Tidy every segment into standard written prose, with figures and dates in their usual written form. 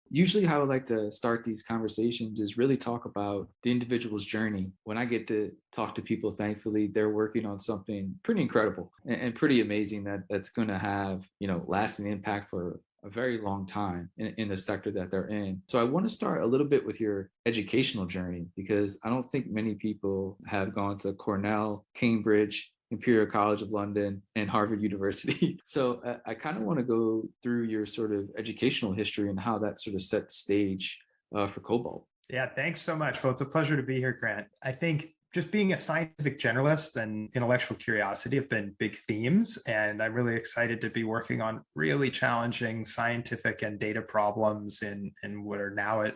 Usually, how I like to start these conversations is really talk about the individual's journey. When I get to talk to people, thankfully, they're working on something pretty incredible and pretty amazing that's going to have, lasting impact for a very long time in the sector that they're in. So I want to start a little bit with your educational journey because I don't think many people have gone to Cornell, Cambridge, Imperial College of London, and Harvard University. So I kind of want to go through your sort of educational history and how that sort of set the stage for KoBold. Yeah, thanks so much. Well, it's a pleasure to be here, Grant. I think just being a scientific generalist and intellectual curiosity have been big themes. And I'm really excited to be working on really challenging scientific and data problems in what are now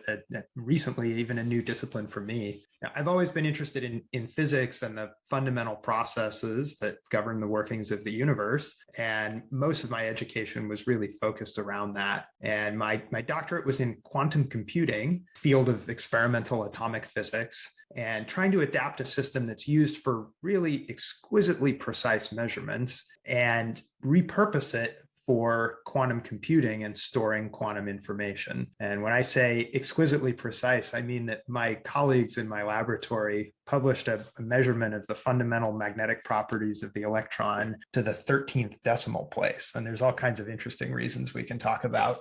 recently even a new discipline for me. Now, I've always been interested in physics and the fundamental processes that govern the workings of the universe. And most of my education was really focused around that. And my doctorate was in quantum computing, field of experimental atomic physics, and trying to adapt a system that's used for really exquisitely precise measurements and repurpose it for quantum computing and storing quantum information. And when I say exquisitely precise, I mean that my colleagues in my laboratory published a measurement of the fundamental magnetic properties of the electron to the 13th decimal place. And there's all kinds of interesting reasons we can talk about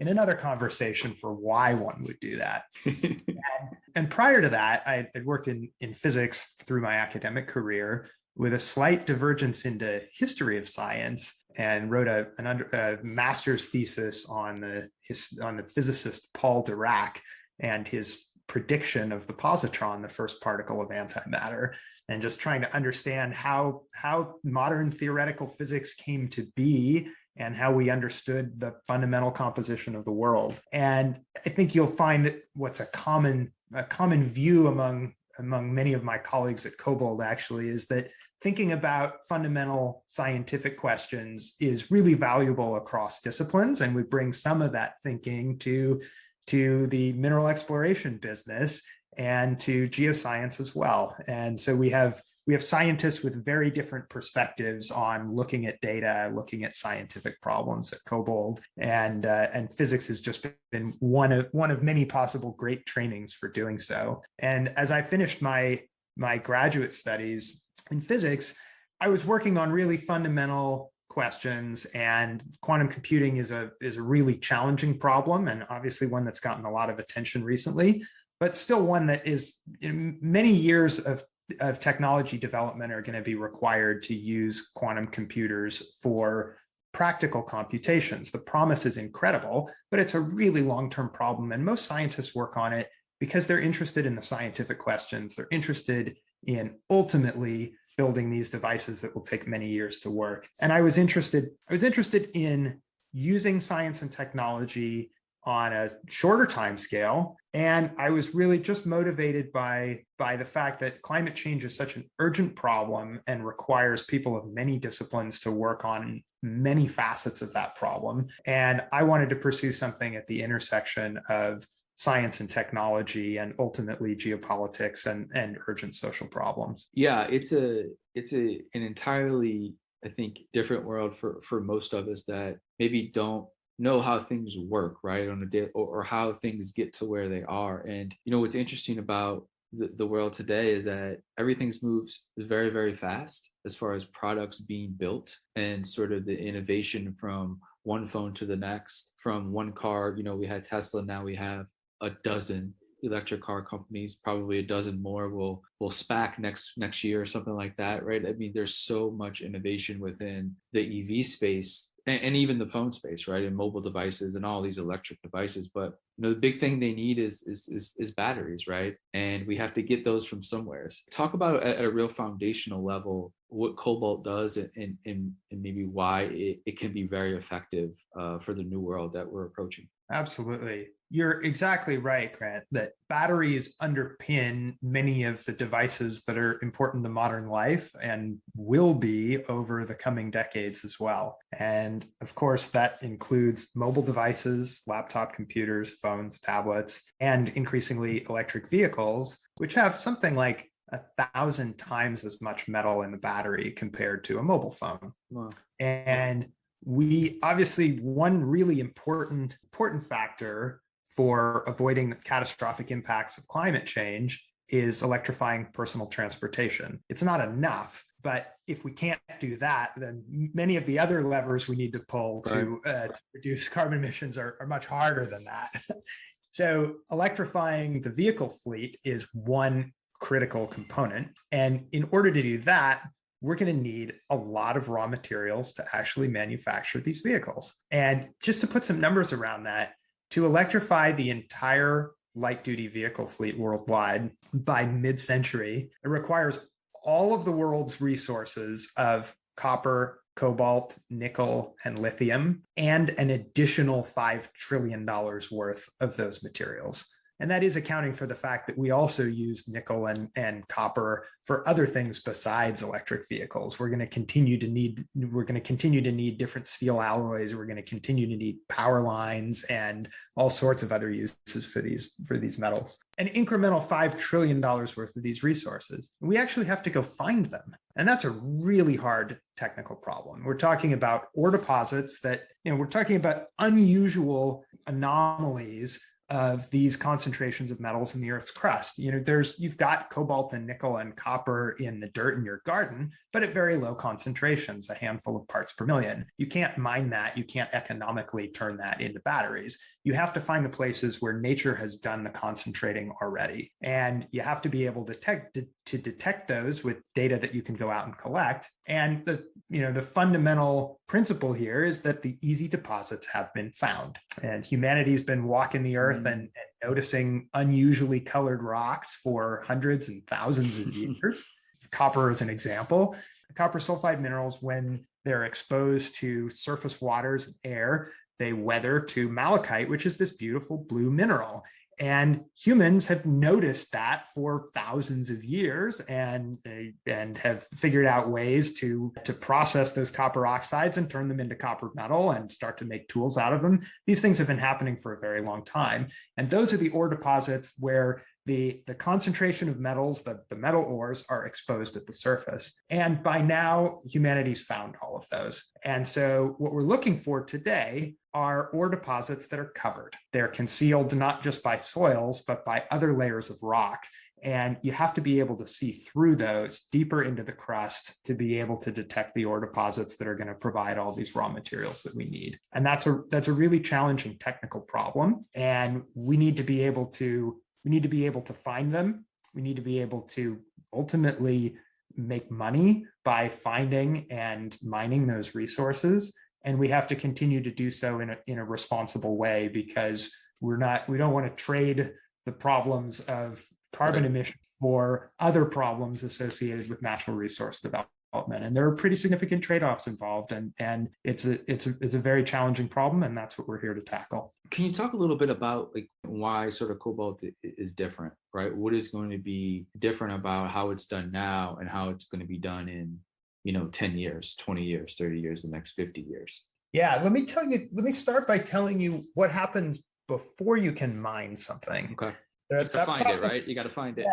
in another conversation for why one would do that. And prior to that, I had worked in physics through my academic career with a slight divergence into history of science, and wrote a master's thesis on the physicist Paul Dirac and his prediction of the positron, the first particle of antimatter, and just trying to understand how modern theoretical physics came to be and how we understood the fundamental composition of the world. And I think you'll find what's a common view among many of my colleagues at KoBold actually is that thinking about fundamental scientific questions is really valuable across disciplines. And we bring some of that thinking to the mineral exploration business and to geoscience as well. And so we have scientists with very different perspectives on looking at data, looking at scientific problems at KoBold, and physics has just been one of many possible great trainings for doing so. And as I finished my graduate studies in physics, I was working on really fundamental questions, and quantum computing is a really challenging problem, and obviously one that's gotten a lot of attention recently, but still one that is many years of technology development are going to be required to use quantum computers for practical computations. The promise is incredible, but it's a really long-term problem. And most scientists work on it because they're interested in the scientific questions. They're interested in ultimately building these devices that will take many years to work. And I was interested in using science and technology on a shorter time scale. And I was really just motivated by the fact that climate change is such an urgent problem and requires people of many disciplines to work on many facets of that problem. And I wanted to pursue something at the intersection of science and technology and ultimately geopolitics and urgent social problems. Yeah, it's an entirely, I think, different world for most of us that maybe don't know how things work, right, on a day, or how things get to where they are. And what's interesting about the world today is that everything moves very, very fast as far as products being built and sort of the innovation from one phone to the next, from one car. We had Tesla, now we have a dozen electric car companies, probably a dozen more will SPAC next year or something like that, right? I mean, there's so much innovation within the EV space and even the phone space, right, and mobile devices and all these electric devices. But the big thing they need is batteries, right? And we have to get those from somewhere. Talk about at a real foundational level what KoBold does and maybe why it can be very effective for the new world that we're approaching. Absolutely. You're exactly right, Grant, that batteries underpin many of the devices that are important to modern life and will be over the coming decades as well. And of course, that includes mobile devices, laptop computers, phones, tablets, and increasingly electric vehicles, which have something like 1,000 times as much metal in the battery compared to a mobile phone. Wow. And we obviously, one really important factor for avoiding the catastrophic impacts of climate change is electrifying personal transportation. It's not enough, but if we can't do that, then many of the other levers we need to pull to reduce carbon emissions are much harder than that. So electrifying the vehicle fleet is one critical component. And in order to do that, we're going to need a lot of raw materials to actually manufacture these vehicles. And just to put some numbers around that, to electrify the entire light-duty vehicle fleet worldwide by mid-century, it requires all of the world's resources of copper, cobalt, nickel, and lithium, and an additional $5 trillion worth of those materials. And that is accounting for the fact that we also use nickel and copper for other things besides electric vehicles. We're going to continue to need different steel alloys. We're going to continue to need power lines and all sorts of other uses for these metals. An incremental $5 trillion worth of these resources. We actually have to go find them. And that's a really hard technical problem. We're talking about ore deposits that, we're talking about unusual anomalies of these concentrations of metals in the Earth's crust. You've got cobalt and nickel and copper in the dirt in your garden, but at very low concentrations, a handful of parts per million. You can't mine that. You can't economically turn that into batteries. You have to find the places where nature has done the concentrating already. And you have to be able to detect those with data that you can go out and collect. And the fundamental principle here is that the easy deposits have been found. And humanity's been walking the earth and noticing unusually colored rocks for hundreds and thousands of years. Copper is an example. Copper sulfide minerals, when they're exposed to surface waters and air, they weather to malachite, which is this beautiful blue mineral. And humans have noticed that for thousands of years and have figured out ways to process those copper oxides and turn them into copper metal and start to make tools out of them. These things have been happening for a very long time. And those are the ore deposits where the concentration of metals, the metal ores, are exposed at the surface. And by now, humanity's found all of those. And so what we're looking for today are ore deposits that are covered. They're concealed not just by soils, but by other layers of rock. And you have to be able to see through those deeper into the crust to be able to detect the ore deposits that are going to provide all these raw materials that we need. And that's a really challenging technical problem. And we need to be able to find them. We need to be able to ultimately make money by finding and mining those resources. And we have to continue to do so in a responsible way, because we don't want to trade the problems of carbon emission for other problems associated with natural resource development. And there are pretty significant trade-offs involved, and it's a very challenging problem, and that's what we're here to tackle. Can you talk a little bit about why sort of cobalt is different, right? What is going to be different about how it's done now and how it's going to be done in 10 years, 20 years, 30 years, the next 50 years? Yeah, let me start by telling you what happens before you can mine something. Okay. You got to find process, it, right? You got to find it.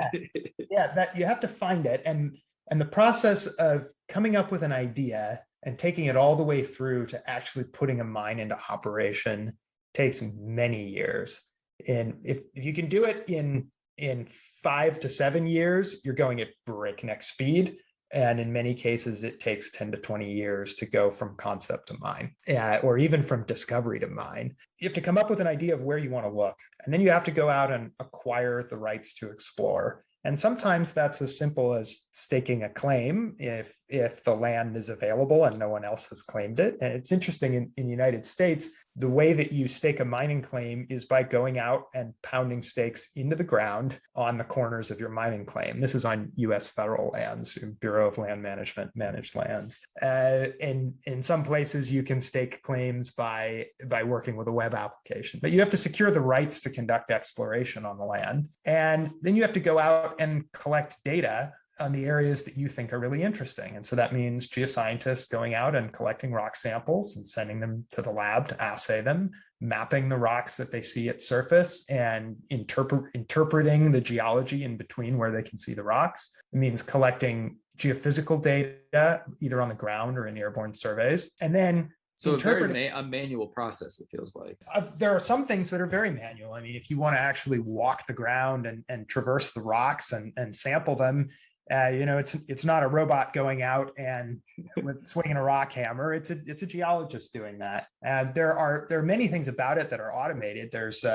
That you have to find it. And the process of coming up with an idea and taking it all the way through to actually putting a mine into operation takes many years. And if you can do it in 5 to 7 years, you're going at breakneck speed. And in many cases, it takes 10 to 20 years to go from concept to mine, or even from discovery to mine. You have to come up with an idea of where you want to look. And then you have to go out and acquire the rights to explore. And sometimes that's as simple as staking a claim if the land is available and no one else has claimed it. And it's interesting in the United States, the way that you stake a mining claim is by going out and pounding stakes into the ground on the corners of your mining claim. This is on U.S. federal lands, Bureau of Land Management managed lands. And in some places, you can stake claims by working with a web application, but you have to secure the rights to conduct exploration on the land. And then you have to go out and collect data on the areas that you think are really interesting. And so that means geoscientists going out and collecting rock samples and sending them to the lab to assay them, mapping the rocks that they see at surface and interpreting the geology in between where they can see the rocks. It means collecting geophysical data, either on the ground or in airborne surveys, and then So interpreting. a manual process, it feels like. There are some things that are very manual. I mean, if you want to actually walk the ground and traverse the rocks and sample them, it's not a robot going out and with swinging a rock hammer. It's a geologist doing that. And there are many things about it that are automated. There's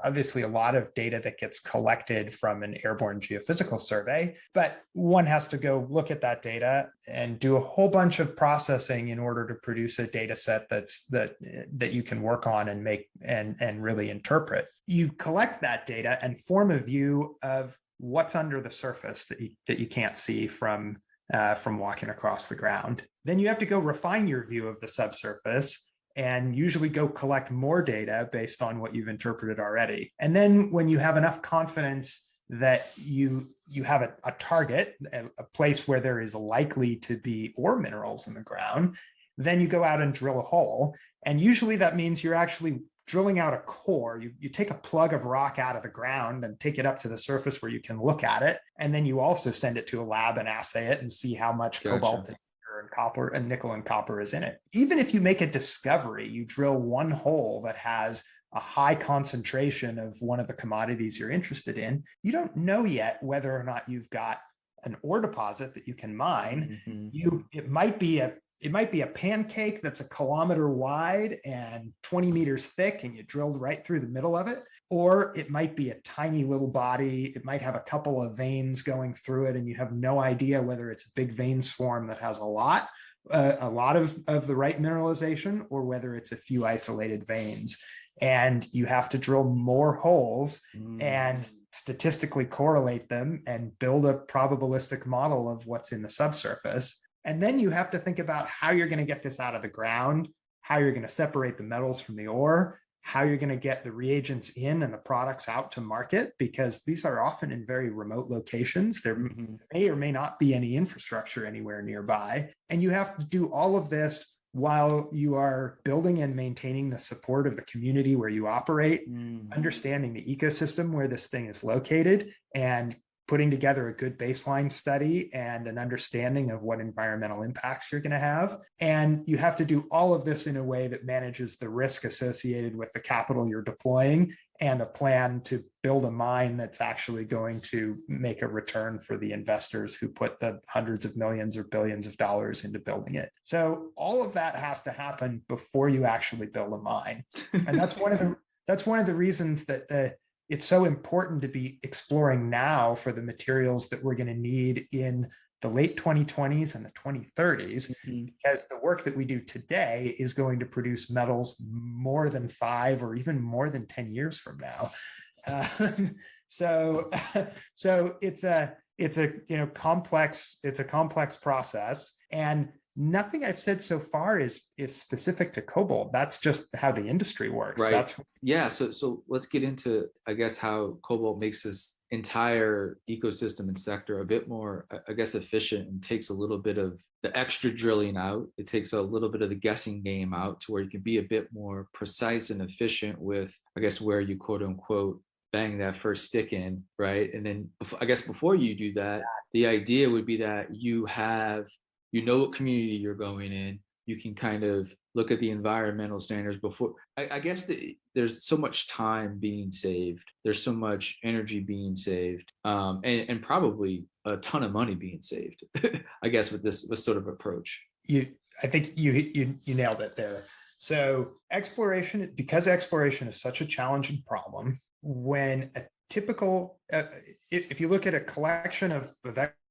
obviously a lot of data that gets collected from an airborne geophysical survey, but one has to go look at that data and do a whole bunch of processing in order to produce a data set that you can work on and make and really interpret. You collect that data and form a view of what's under the surface that you can't see from walking across the ground. Then you have to go refine your view of the subsurface and usually go collect more data based on what you've interpreted already. And then when you have enough confidence that you have a target, a place where there is likely to be ore minerals in the ground, then you go out and drill a hole. And usually that means you're actually drilling out a core. You take a plug of rock out of the ground and take it up to the surface where you can look at it. And then you also send it to a lab and assay it and see how much cobalt and copper and nickel and copper is in it. Even if you make a discovery, you drill one hole that has a high concentration of one of the commodities you're interested in, you don't know yet whether or not you've got an ore deposit that you can mine. Mm-hmm. It might be a pancake that's a kilometer wide and 20 meters thick, and you drilled right through the middle of it. Or it might be a tiny little body. It might have a couple of veins going through it, and you have no idea whether it's a big vein swarm that has a lot of the right mineralization, or whether it's a few isolated veins. And you have to drill more holes and statistically correlate them and build a probabilistic model of what's in the subsurface. And then you have to think about how you're going to get this out of the ground, how you're going to separate the metals from the ore, how you're going to get the reagents in and the products out to market, because these are often in very remote locations. There may or may not be any infrastructure anywhere nearby. And you have to do all of this while you are building and maintaining the support of the community where you operate, understanding the ecosystem where this thing is located, and putting together a good baseline study and an understanding of what environmental impacts you're going to have. And you have to do all of this in a way that manages the risk associated with the capital you're deploying and a plan to build a mine that's actually going to make a return for the investors who put the hundreds of millions or billions of dollars into building it. So all of that has to happen before you actually build a mine. And that's one of the reasons that it's so important to be exploring now for the materials that we're going to need in the late 2020s and the 2030s, because the work that we do today is going to produce metals more than 5 or even more than 10 years from now. So it's a complex process, and nothing I've said so far is specific to KoBold. That's just how the industry works. Right. So let's get into, I guess, how KoBold makes this entire ecosystem and sector a bit more, I guess, efficient, and takes a little bit of the extra drilling out. It takes a little bit of the guessing game out to where you can be a bit more precise and efficient with, I guess, where you quote unquote bang that first stick in, right? And then I guess before you do that, the idea would be that you know what community you're going in. You can kind of look at the environmental standards before. I guess there's so much time being saved. There's so much energy being saved, and probably a ton of money being saved. I guess with this sort of approach. I think you nailed it there. So exploration, because exploration is such a challenging problem, when a typical, if you look at a collection of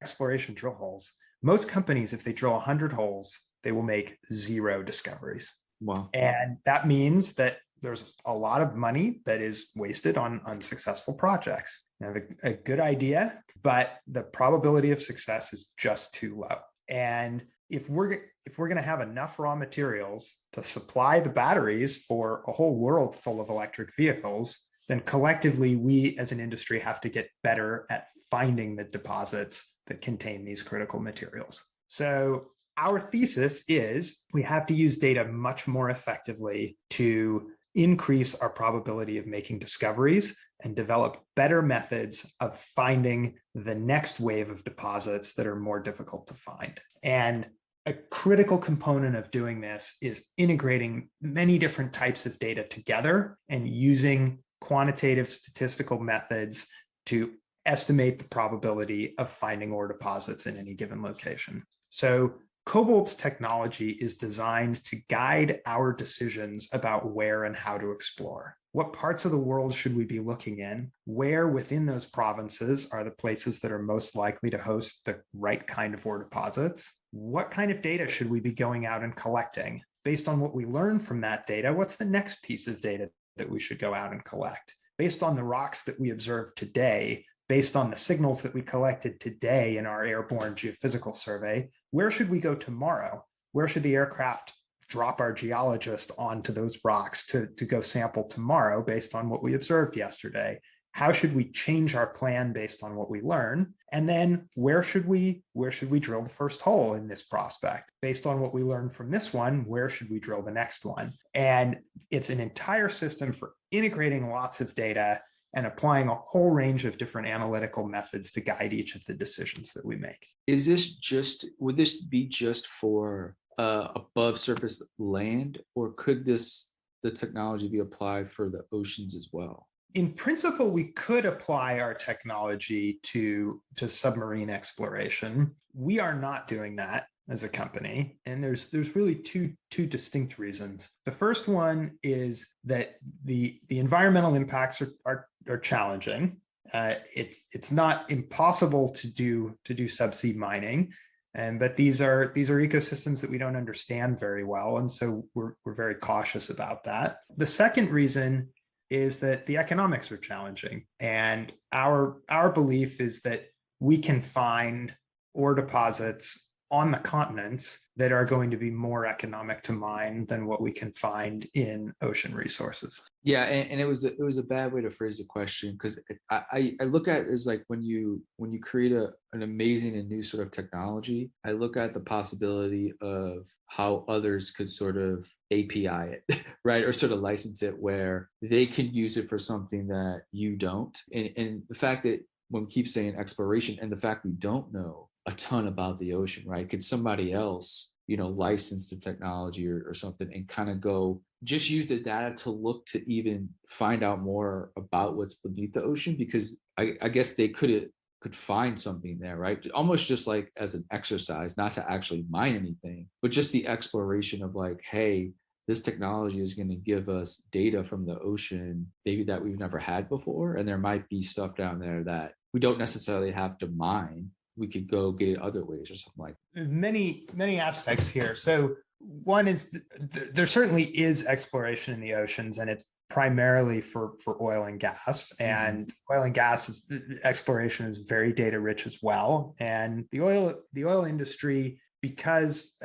exploration drill holes, most companies, if they drill 100 holes, they will make 0 discoveries. Wow. And that means that there's a lot of money that is wasted on unsuccessful projects. You have a good idea, but the probability of success is just too low. And if we're going to have enough raw materials to supply the batteries for a whole world full of electric vehicles, then collectively, we as an industry have to get better at finding the deposits that contain these critical materials. So our thesis is we have to use data much more effectively to increase our probability of making discoveries and develop better methods of finding the next wave of deposits that are more difficult to find. And a critical component of doing this is integrating many different types of data together and using quantitative statistical methods to estimate the probability of finding ore deposits in any given location. So KoBold's technology is designed to guide our decisions about where and how to explore. What parts of the world should we be looking in? Where within those provinces are the places that are most likely to host the right kind of ore deposits? What kind of data should we be going out and collecting? Based on what we learn from that data, what's the next piece of data that we should go out and collect? Based on the rocks that we observe today, based on the signals that we collected today in our airborne geophysical survey, where should we go tomorrow? Where should the aircraft drop our geologist onto those rocks to go sample tomorrow based on what we observed yesterday? How should we change our plan based on what we learn? And then where should we drill the first hole in this prospect? Based on what we learned from this one, where should we drill the next one? And it's an entire system for integrating lots of data and applying a whole range of different analytical methods to guide each of the decisions that we make. Would this be just for above surface land, or could the technology be applied for the oceans as well? In principle, we could apply our technology to submarine exploration. We are not doing that as a company, and there's really two distinct reasons. The first one is that the environmental impacts are challenging. It's not impossible to do subsea mining, but these are ecosystems that we don't understand very well, and so we're very cautious about that. The second reason is that the economics are challenging, and our belief is that we can find ore deposits on the continents that are going to be more economic to mine than what we can find in ocean resources. Yeah, and it was a bad way to phrase the question, because I look at it as like when you create an amazing and new sort of technology, I look at the possibility of how others could sort of API it, right, or sort of license it where they can use it for something that you don't. And the fact that when we keep saying exploration, and the fact we don't know a ton about the ocean, right? Could somebody else, license the technology or something and kind of go just use the data to look to even find out more about what's beneath the ocean? Because I guess they could find something there, right? Almost just like as an exercise, not to actually mine anything, but just the exploration of like, hey, this technology is going to give us data from the ocean, maybe that we've never had before. And there might be stuff down there that we don't necessarily have to mine. We could go get it other ways or something like that. Many aspects here. So one is there certainly is exploration in the oceans, and it's primarily for oil and gas. And oil and gas exploration is very data rich as well. And the oil industry, because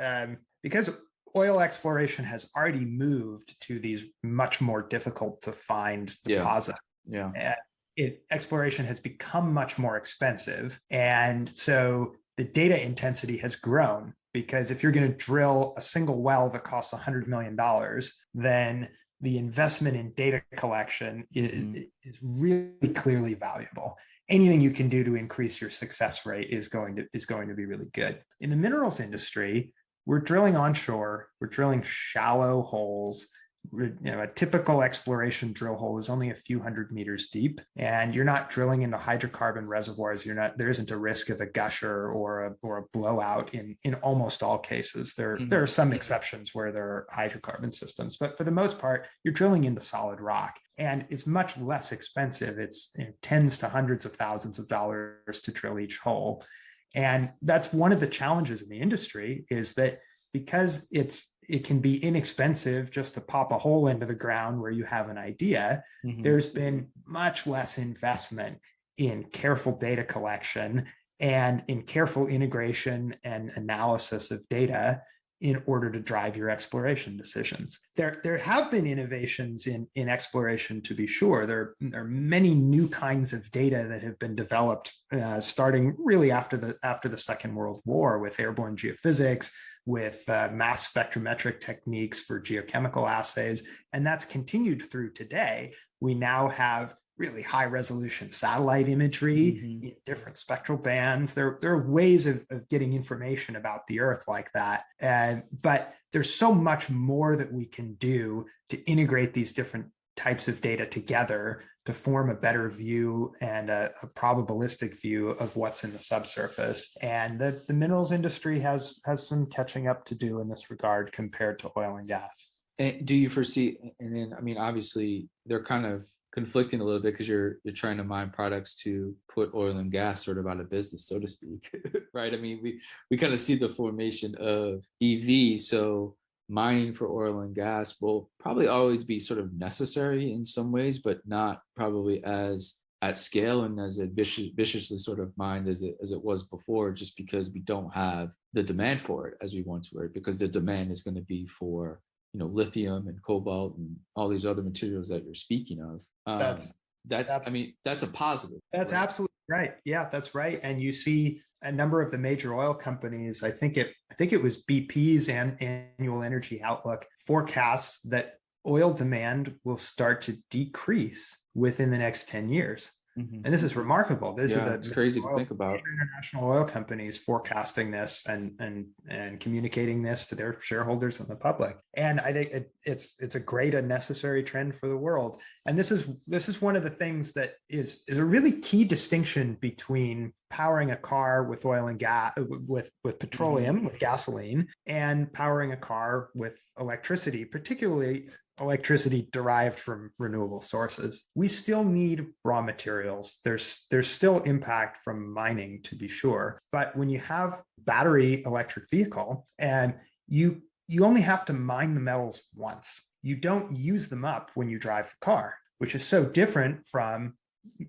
oil exploration has already moved to these much more difficult to find deposits. Yeah. Exploration has become much more expensive. And so the data intensity has grown, because if you're going to drill a single well that costs $100 million, then the investment in data collection is really clearly valuable. Anything you can do to increase your success rate is going to be really good. In the minerals industry, we're drilling onshore, we're drilling shallow holes. A typical exploration drill hole is only a few hundred meters deep, and you're not drilling into hydrocarbon reservoirs. There isn't a risk of a gusher or a blowout in almost all cases. There are some exceptions where there are hydrocarbon systems, but for the most part, you're drilling into solid rock, and it's much less expensive. It's tens to hundreds of thousands of dollars to drill each hole. And that's one of the challenges in the industry, is that because it can be inexpensive just to pop a hole into the ground where you have an idea, there's been much less investment in careful data collection and in careful integration and analysis of data in order to drive your exploration decisions. There have been innovations in exploration, to be sure. There are many new kinds of data that have been developed starting really after the Second World War, with airborne geophysics, with mass spectrometric techniques for geochemical assays, and that's continued through today. We now have really high resolution satellite imagery, Hmm. different spectral bands. There are ways of getting information about the Earth like that. But there's so much more that we can do to integrate these different types of data together to form a better view and a probabilistic view of what's in the subsurface. And the minerals industry has some catching up to do in this regard compared to oil and gas. And do you foresee, and then, I mean, obviously they're kind of conflicting a little bit because you're trying to mine products to put oil and gas sort of out of business, so to speak, right? I mean, we kind of see the formation of EV, so mining for oil and gas will probably always be sort of necessary in some ways, but not probably as at scale and as viciously sort of mined as it was before, just because we don't have the demand for it as we once were, because the demand is going to be for lithium and cobalt and all these other materials that you're speaking of. That's I that's mean, that's a positive, That's right? absolutely right. Yeah, that's right. And you see a number of the major oil companies. I think it was BP's and annual energy outlook forecasts that oil demand will start to decrease within the next 10 years. Hmm. And this is remarkable. These are Yeah, the it's crazy to think major about. international oil companies forecasting this and communicating this to their shareholders and the public. And I think it's a great and necessary trend for the world. And this is one of the things that is a really key distinction between powering a car with oil and gas with Hmm. petroleum, with gasoline, and powering a car with electricity, particularly electricity derived from renewable sources. We still need raw materials. There's still impact from mining, to be sure, but when you have battery electric vehicle and you only have to mine the metals once, you don't use them up when you drive the car, which is so different from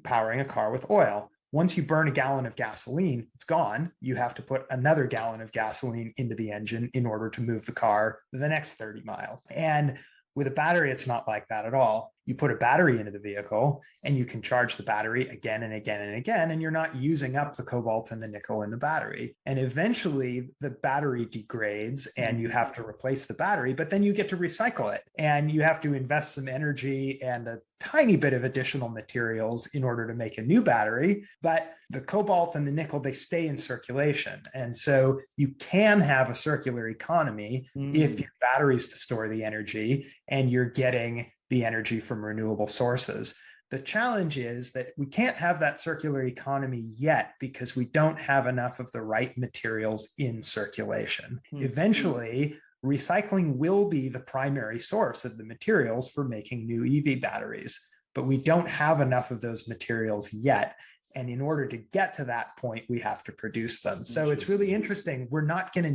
powering a car with oil. Once you burn a gallon of gasoline, it's gone. You have to put another gallon of gasoline into the engine in order to move the car the next 30 miles. And with a battery, it's not like that at all. You put a battery into the vehicle and you can charge the battery again and again and again, and you're not using up the cobalt and the nickel in the battery. And eventually the battery degrades and you have to replace the battery, but then you get to recycle it and you have to invest some energy and a tiny bit of additional materials in order to make a new battery. But the cobalt and the nickel, they stay in circulation. And so you can have a circular economy if your batteries to store the energy and you're getting the energy from renewable sources. The challenge is that we can't have that circular economy yet because we don't have enough of the right materials in circulation. Eventually, recycling will be the primary source of the materials for making new EV batteries, but we don't have enough of those materials yet. And in order to get to that point, we have to produce them. So it's really interesting. We're not going to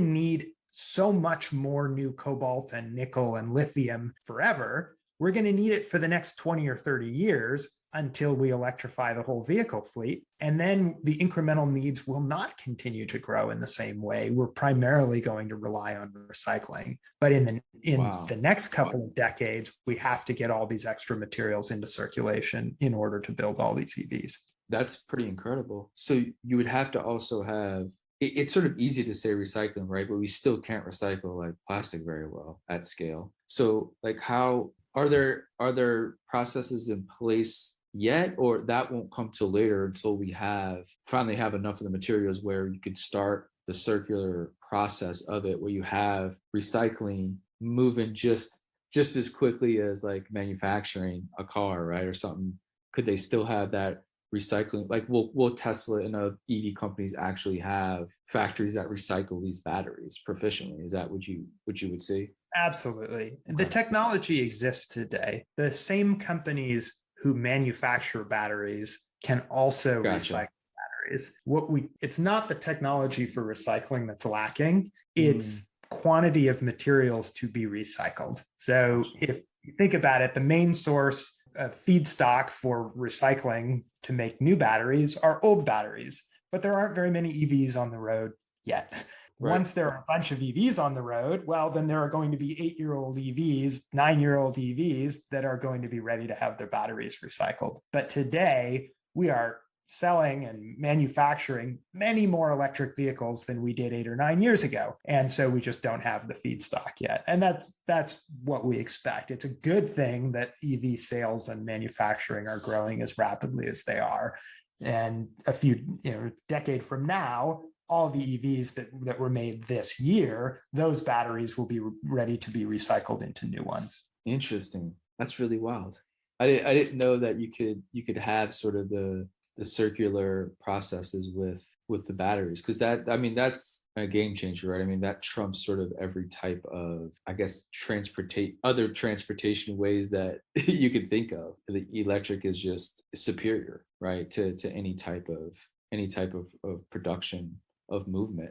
need so much more new cobalt and nickel and lithium forever. We're going to need it for the next 20 or 30 years until we electrify the whole vehicle fleet. And then the incremental needs will not continue to grow in the same way. We're primarily going to rely on recycling. But in Wow. the next couple of decades, we have to get all these extra materials into circulation in order to build all these EVs. That's pretty incredible. So you would have to also have it's sort of easy to say recycling, right? But we still can't recycle like plastic very well at scale. So like how are there processes in place yet, or that won't come till later until we finally have enough of the materials where you could start the circular process of it, where you have recycling moving just as quickly as like manufacturing a car, right? Or something. Could they still have that recycling? Like will Tesla and other EV companies actually have factories that recycle these batteries proficiently? Is that what you would say? Absolutely. The Okay. technology exists today. The same companies who manufacture batteries can also Gotcha. recycle batteries. It's not the technology for recycling that's lacking, Mm, it's quantity of materials to be recycled. So gotcha. if you think about it, the main source of feedstock for recycling to make new batteries are old batteries, but there aren't very many EVs on the road yet. Right. Once there are a bunch of EVs on the road, well, then there are going to be 8-year-old EVs, 9-year-old EVs that are going to be ready to have their batteries recycled. But today, we are selling and manufacturing many more electric vehicles than we did 8 or 9 years ago. And so we just don't have the feedstock yet. And that's what we expect. It's a good thing that EV sales and manufacturing are growing as rapidly as they are. And a few, decade from now, all the EVs that were made this year, those batteries will be ready to be recycled into new ones. Interesting. That's really wild. I didn't know that you could have sort of the circular processes with the batteries, because that's a game changer, right? I mean, that trumps sort of every type of, I guess, other transportation ways that you could think of. The electric is just superior, right, to any type of production of movement,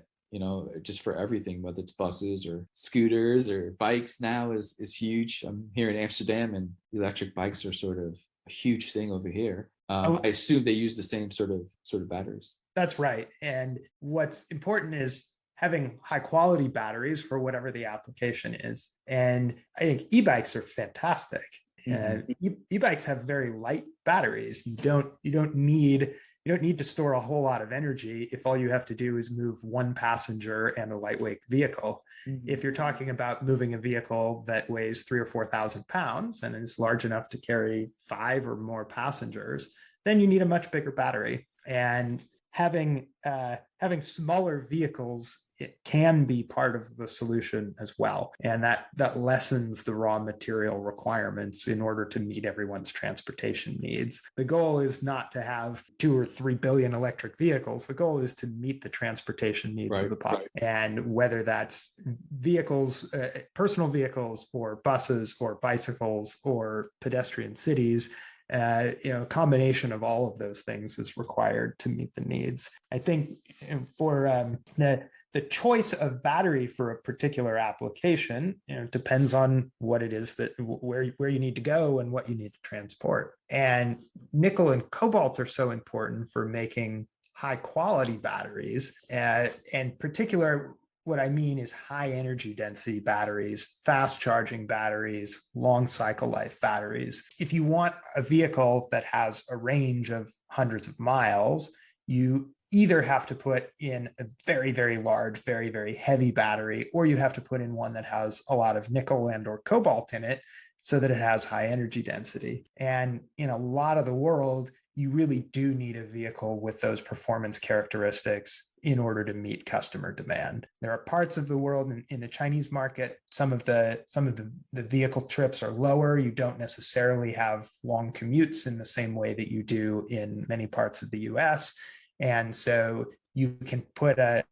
just for everything, whether it's buses or scooters or bikes now is huge. I'm here in Amsterdam, and electric bikes are sort of a huge thing over here. I assume they use the same sort of batteries. That's right. And what's important is having high quality batteries for whatever the application is. And I think e-bikes are fantastic. E-bikes have very light batteries. You don't need to store a whole lot of energy if all you have to do is move one passenger and a lightweight vehicle. If you're talking about moving a vehicle that weighs 3,000 or 4,000 pounds and is large enough to carry 5 or more passengers, then you need a much bigger battery. And having smaller vehicles, it can be part of the solution as well. And that lessens the raw material requirements in order to meet everyone's transportation needs. The goal is not to have 2 or 3 billion electric vehicles. The goal is to meet the transportation needs of the population. And whether that's vehicles, personal vehicles, or buses, or bicycles, or pedestrian cities, a combination of all of those things is required to meet the needs. I think for the choice of battery for a particular application, depends on what it is that where you need to go and what you need to transport. And nickel and cobalt are so important for making high quality batteries, and particular. What I mean is high energy density batteries, fast charging batteries, long cycle life batteries. If you want a vehicle that has a range of hundreds of miles, you either have to put in a very, very large, very, very heavy battery, or you have to put in one that has a lot of nickel and or cobalt in it so that it has high energy density. And in a lot of the world, you really do need a vehicle with those performance characteristics in order to meet customer demand. There are parts of the world in the Chinese market, some of the vehicle trips are lower. You don't necessarily have long commutes in the same way that you do in many parts of the US. And so you can put a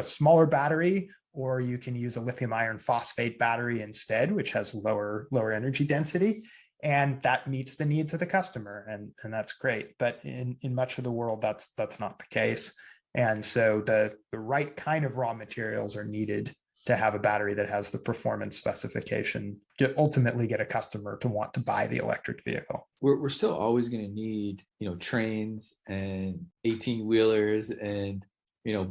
smaller battery, or you can use a lithium iron phosphate battery instead, which has lower energy density. And that meets the needs of the customer, and that's great. But in much of the world, that's not the case. And so the right kind of raw materials are needed to have a battery that has the performance specification to ultimately get a customer to want to buy the electric vehicle. We're still always going to need, trains and 18-wheelers and,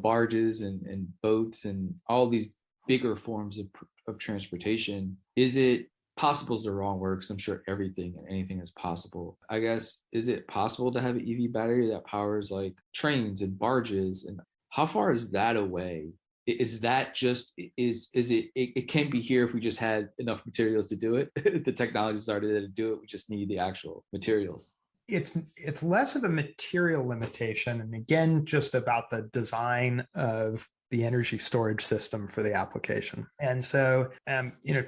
barges and boats and all these bigger forms of transportation. Is it possible is the wrong word, because I'm sure everything and anything is possible. I guess, is it possible to have an EV battery that powers like trains and barges? And how far is that away? Is that just, it can be here if we just had enough materials to do it? The technology is already there to do it. We just need the actual materials. It's less of a material limitation, and again, just about the design of the energy storage system for the application. And so,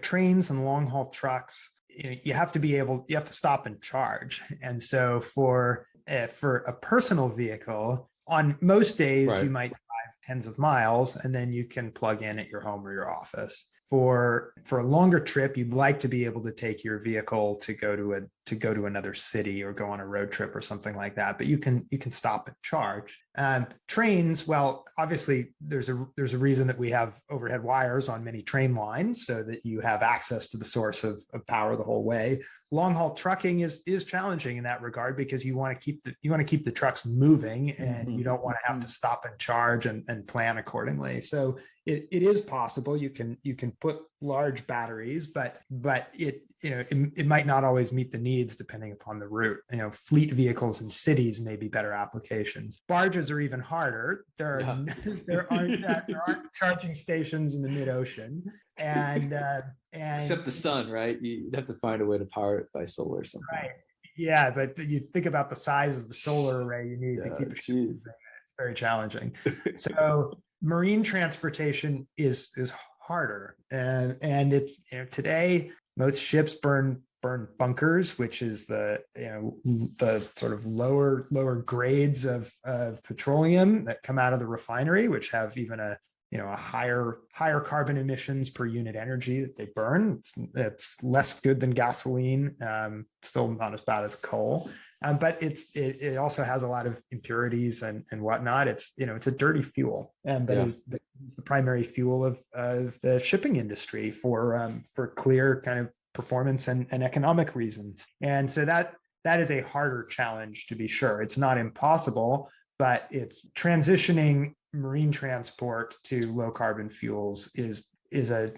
trains and long haul trucks, you have to stop and charge. And so for a personal vehicle, on most days, you might drive tens of miles, and then you can plug in at your home or your office. For a longer trip, you'd like to be able to take your vehicle to go to another city or go on a road trip or something like that. But you can stop and charge. Trains, well, obviously there's a reason that we have overhead wires on many train lines so that you have access to the source of power the whole way. Long haul trucking is challenging in that regard, because you want to keep the trucks moving, and you don't want to have to stop and charge and plan accordingly. So it is possible you can put large batteries, but it might not always meet the needs depending upon the route. Fleet vehicles in cities may be better applications. Barges are even harder. Yeah. There aren't charging stations in the mid-ocean, and Except the sun, right? You'd have to find a way to power it by solar somehow. right. Yeah, but you think about the size of the solar array you need to Yeah, keep a ship geez. moving. It's very challenging. So marine transportation is harder, and it's today most ships burn bunkers, which is the sort of lower grades of petroleum that come out of the refinery, which have even a higher carbon emissions per unit energy that they burn. It's less good than gasoline, still not as bad as coal, but it also has a lot of impurities and whatnot. It's a dirty fuel, and that Yeah. is the primary fuel of the shipping industry for clear kind of performance and economic reasons. And so that is a harder challenge, to be sure. It's not impossible, but it's transitioning marine transport to low carbon fuels is a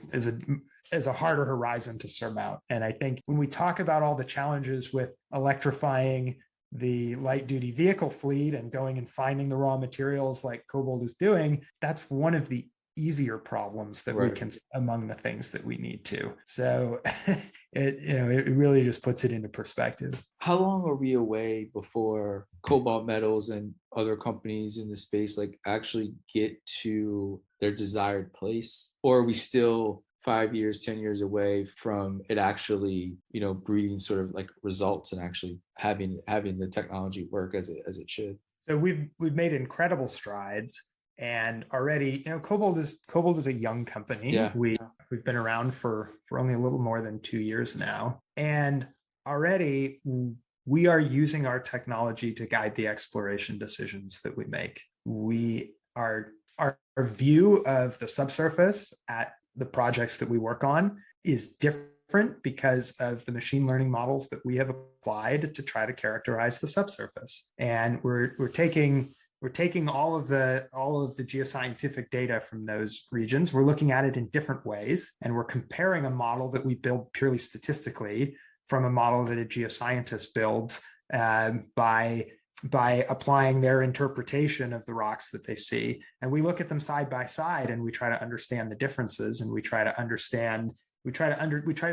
harder horizon to surmount. And I think when we talk about all the challenges with electrifying the light duty vehicle fleet and going and finding the raw materials like KoBold is doing, that's one of the easier problems that we can among the things that we need to. So it really just puts it into perspective. How long are we away before KoBold Metals and other companies in the space like actually get to their desired place? Or are we still 5 years, 10 years away from it actually, breeding sort of like results and actually having the technology work as it should? So we've made incredible strides. And already, KoBold is a young company. Yeah. We've been around for only a little more than 2 years now. And already we are using our technology to guide the exploration decisions that we make. Our view of the subsurface at the projects that we work on is different because of the machine learning models that we have applied to try to characterize the subsurface. And we're taking all of the geoscientific data from those regions. We're looking at it in different ways, and we're comparing a model that we build purely statistically from a model that a geoscientist builds by applying their interpretation of the rocks that they see. And we look at them side by side, and we try to understand the differences, and we try to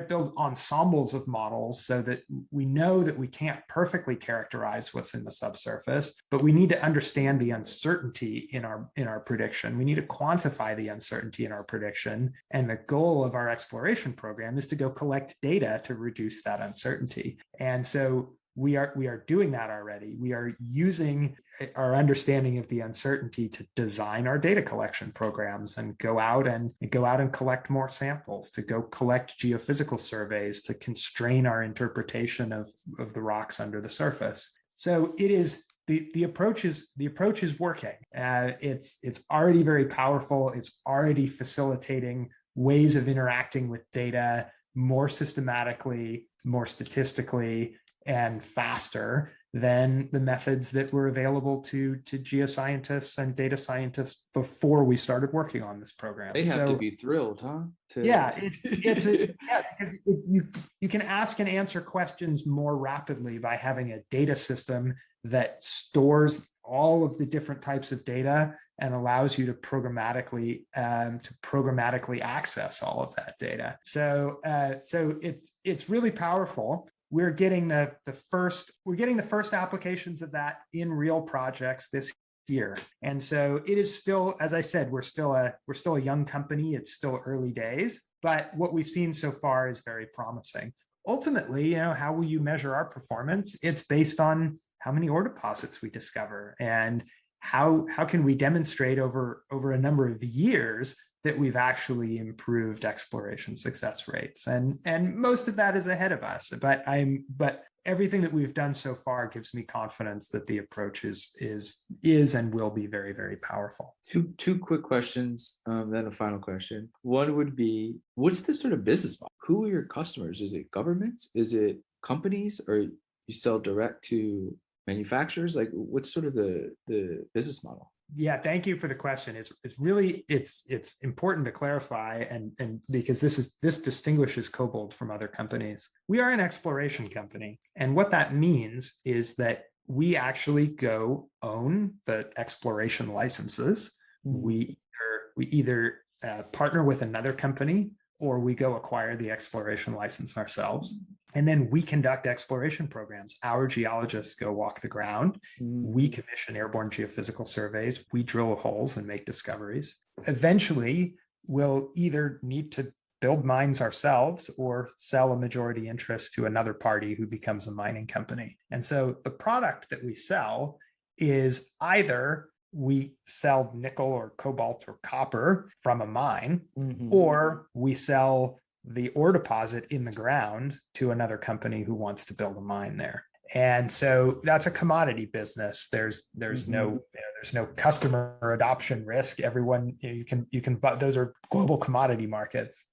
build ensembles of models so that we know that we can't perfectly characterize what's in the subsurface, but we need to understand the uncertainty in our prediction. We need to quantify the uncertainty in our prediction. And the goal of our exploration program is to go collect data to reduce that uncertainty. And so we are doing that already. We are using our understanding of the uncertainty to design our data collection programs and go out and collect more samples, to go collect geophysical surveys, to constrain our interpretation of the rocks under the surface. So it is the approach is working. It's already very powerful. It's already facilitating ways of interacting with data more systematically, more statistically, and faster than the methods that were available to geoscientists and data scientists before we started working on this program. They have to be thrilled, huh? Because you can ask and answer questions more rapidly by having a data system that stores all of the different types of data and allows you to programmatically access all of that data. So it's really powerful. We're getting the first applications of that in real projects this year. And so it is still, as I said, we're still a young company. It's still early days, but what we've seen so far is very promising. Ultimately, how will you measure our performance? It's based on how many ore deposits we discover, and how can we demonstrate over a number of years that we've actually improved exploration success rates. And most of that is ahead of us, but everything that we've done so far gives me confidence that the approach is and will be very, very powerful. Two quick questions, then a final question. One would be, what's the sort of business model? Who are your customers? Is it governments? Is it companies? Or you sell direct to manufacturers? Like, what's sort of the business model? Yeah, thank you for the question. It's really it's important to clarify, and because this distinguishes KoBold from other companies. We are an exploration company, and what that means is that we actually go own the exploration licenses. Mm. We either partner with another company, or we go acquire the exploration license ourselves. And then we conduct exploration programs. Our geologists go walk the ground. Mm. We commission airborne geophysical surveys. We drill holes and make discoveries. Eventually, we'll either need to build mines ourselves or sell a majority interest to another party who becomes a mining company. And so the product that we sell is either we sell nickel or cobalt or copper from a mine, Mhm. or we sell the ore deposit in the ground to another company who wants to build a mine there. And so that's a commodity business. There's no Mhm. there's no customer adoption risk. Everyone you can but those are global commodity markets.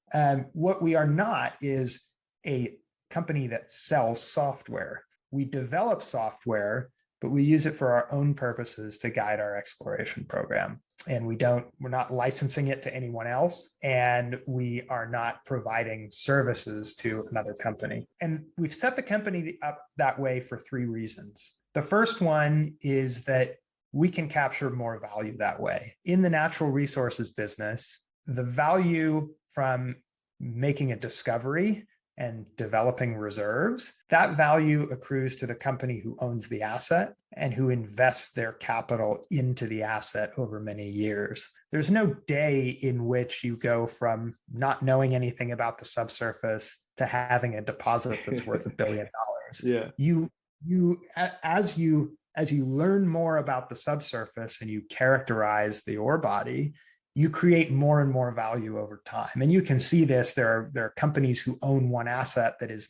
What we are not is a company that sells software. We develop software, but we use it for our own purposes to guide our exploration program. And we're not licensing it to anyone else, and we are not providing services to another company. And we've set the company up that way for three reasons. The first one is that we can capture more value that way. In the natural resources business, the value from making a discovery and developing reserves, that value accrues to the company who owns the asset and who invests their capital into the asset over many years. There's no day in which you go from not knowing anything about the subsurface to having a deposit that's worth $1 billion. Yeah. You as you learn more about the subsurface and you characterize the ore body, you create more and more value over time. And you can see this. There are companies who own one asset that is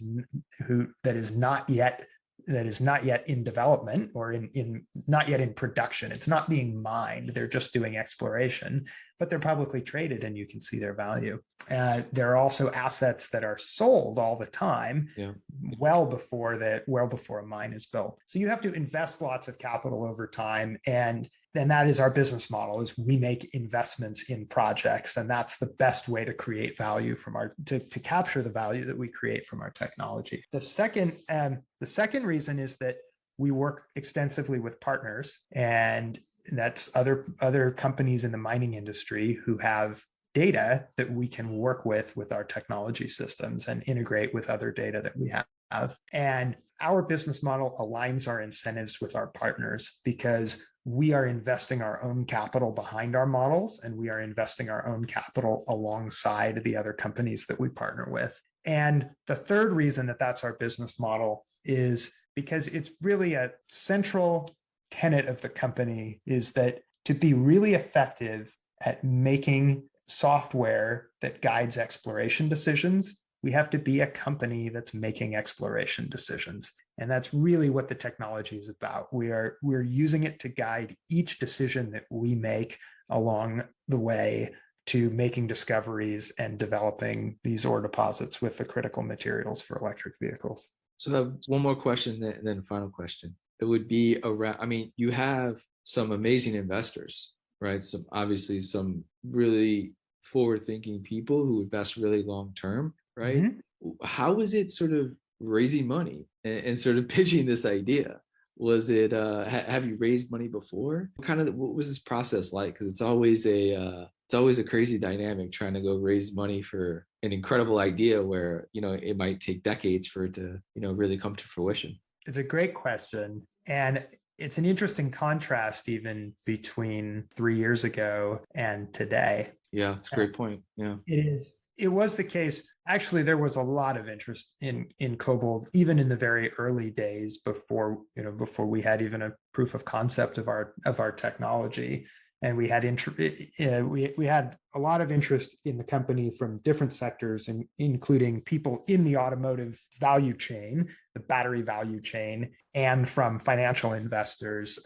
not yet in development or in not yet in production. It's not being mined. They're just doing exploration, but they're publicly traded and you can see their value. There are also assets that are sold all the time, Yeah. well before a mine is built. So you have to invest lots of capital over time, and then that is our business model: is we make investments in projects, and that's the best way to create value to capture the value that we create from our technology. The second reason is that we work extensively with partners, and that's other companies in the mining industry who have data that we can work with our technology systems and integrate with other data that we have. And our business model aligns our incentives with our partners, because we are investing our own capital behind our models, and we are investing our own capital alongside the other companies that we partner with. And the third reason that that's our business model is because it's really a central tenet of the company, is that to be really effective at making software that guides exploration decisions, we have to be a company that's making exploration decisions. And that's really what the technology is about. We're using it to guide each decision that we make along the way to making discoveries and developing these ore deposits with the critical materials for electric vehicles. So I have one more question, then a final question. It would be around, I mean, you have some amazing investors, right? Obviously some really forward-thinking people who invest really long term, right? Mm-hmm. How was it sort of raising money and sort of pitching this idea? Was it have you raised money before? What was this process like? Because it's always a crazy dynamic trying to go raise money for an incredible idea where, it might take decades for it to, really come to fruition. It's a great question. And it's an interesting contrast even between 3 years ago and today. Yeah, it's a great point. Yeah. It was the case. Actually, there was a lot of interest in KoBold, even in the very early days before we had even a proof of concept of our technology. And we had we had a lot of interest in the company from different sectors, including people in the automotive value chain, the battery value chain, and from financial investors,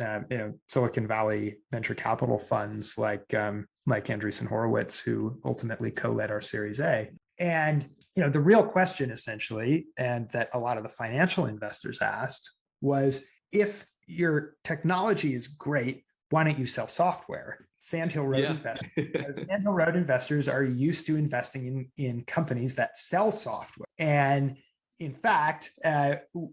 Silicon Valley venture capital funds like Andreessen Horowitz, who ultimately co-led our Series A. And the real question, essentially, and that a lot of the financial investors asked, was, if your technology is great, why don't you sell software? Yeah. Sandhill Road investors are used to investing in companies that sell software. And in fact,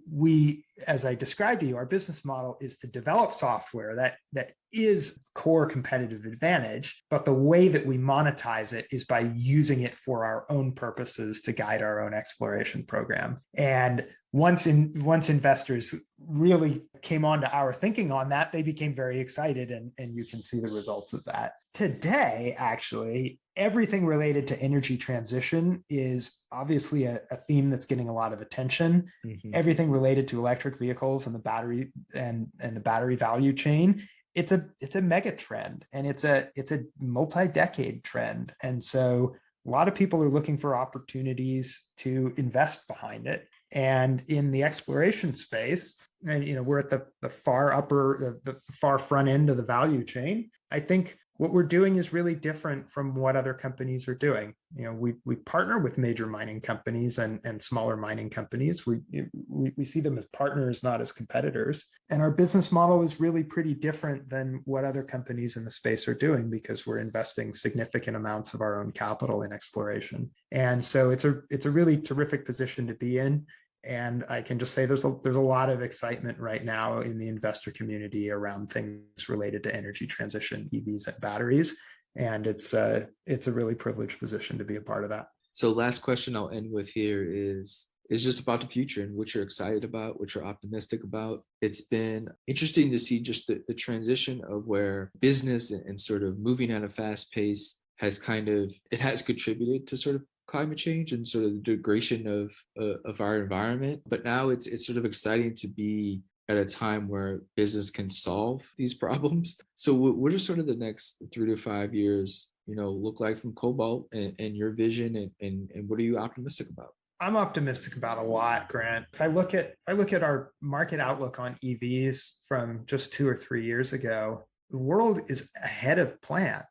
we, as I described to you, our business model is to develop software that is core competitive advantage. But the way that we monetize it is by using it for our own purposes to guide our own exploration program. And once investors really came on to our thinking on that, they became very excited, and you can see the results of that. Today, actually, everything related to energy transition is obviously a theme that's getting a lot of attention. Mhm. Everything related to electric vehicles and the battery and the battery value chain, it's a mega trend, and it's a multi-decade trend. And so a lot of people are looking for opportunities to invest behind it. And in the exploration space, and we're at the far front end of the value chain. I think what we're doing is really different from what other companies are doing. We partner with major mining companies and smaller mining companies. We see them as partners, not as competitors. And our business model is really pretty different than what other companies in the space are doing, because we're investing significant amounts of our own capital in exploration. And so it's a really terrific position to be in. And I can just say there's a lot of excitement right now in the investor community around things related to energy transition, EVs and batteries. And it's a really privileged position to be a part of that. So last question I'll end with here is just about the future and what you're excited about, what you're optimistic about. It's been interesting to see just the transition of where business and sort of moving at a fast pace has it has contributed to sort of climate change and sort of the degradation of our environment. But now it's sort of exciting to be at a time where business can solve these problems. So what are sort of the next 3 to 5 years, look like from KoBold and your vision, and what are you optimistic about? I'm optimistic about a lot, Grant. If I look at our market outlook on EVs from just 2 or 3 years ago, the world is ahead of plan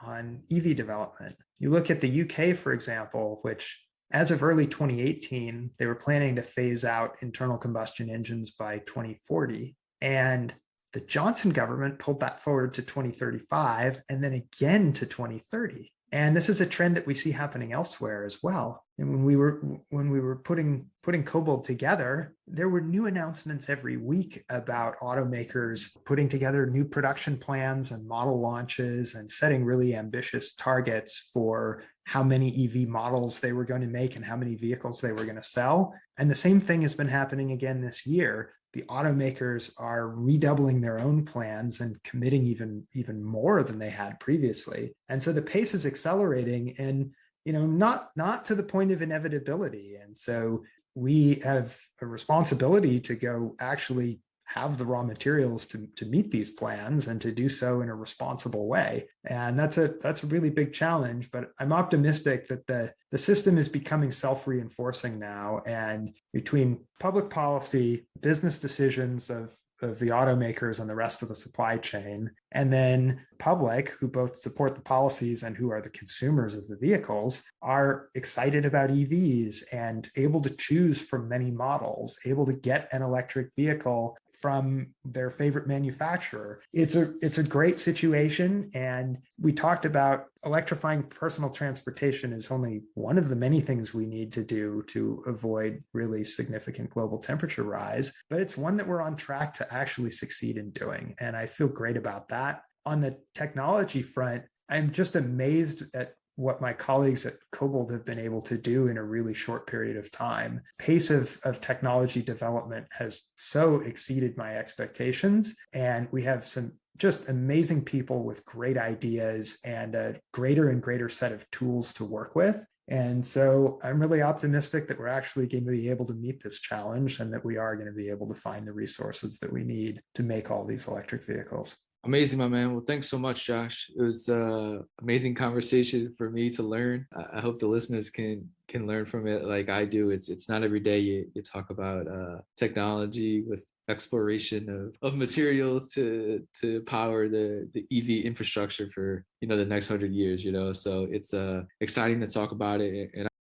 on EV development. You look at the UK, for example, which as of early 2018, they were planning to phase out internal combustion engines by 2040. And the Johnson government pulled that forward to 2035 and then again to 2030. And this is a trend that we see happening elsewhere as well. And when we were putting KoBold together, there were new announcements every week about automakers putting together new production plans and model launches and setting really ambitious targets for how many EV models they were going to make and how many vehicles they were going to sell. And the same thing has been happening again this year. The automakers are redoubling their own plans and committing even more than they had previously. And so the pace is accelerating, and not to the point of inevitability. And so we have a responsibility to go actually have the raw materials to meet these plans and to do so in a responsible way. And that's a really big challenge, but I'm optimistic that the system is becoming self-reinforcing now. And between public policy, business decisions of the automakers and the rest of the supply chain, and then public, who both support the policies and who are the consumers of the vehicles, are excited about EVs and able to choose from many models, able to get an electric vehicle from their favorite manufacturer. It's a great situation. And we talked about electrifying personal transportation is only one of the many things we need to do to avoid really significant global temperature rise, but it's one that we're on track to actually succeed in doing. And I feel great about that. On the technology front, I'm just amazed at what my colleagues at KoBold have been able to do in a really short period of time. Pace of technology development has so exceeded my expectations. And we have some just amazing people with great ideas and a greater and greater set of tools to work with. And so I'm really optimistic that we're actually going to be able to meet this challenge, and that we are going to be able to find the resources that we need to make all these electric vehicles. Amazing, my man. Well, thanks so much, Josh. It was amazing conversation for me to learn. I hope the listeners can learn from it like I do. It's not every day you talk about technology with exploration of materials to power the EV infrastructure for the next 100 years. So it's exciting to talk about it, and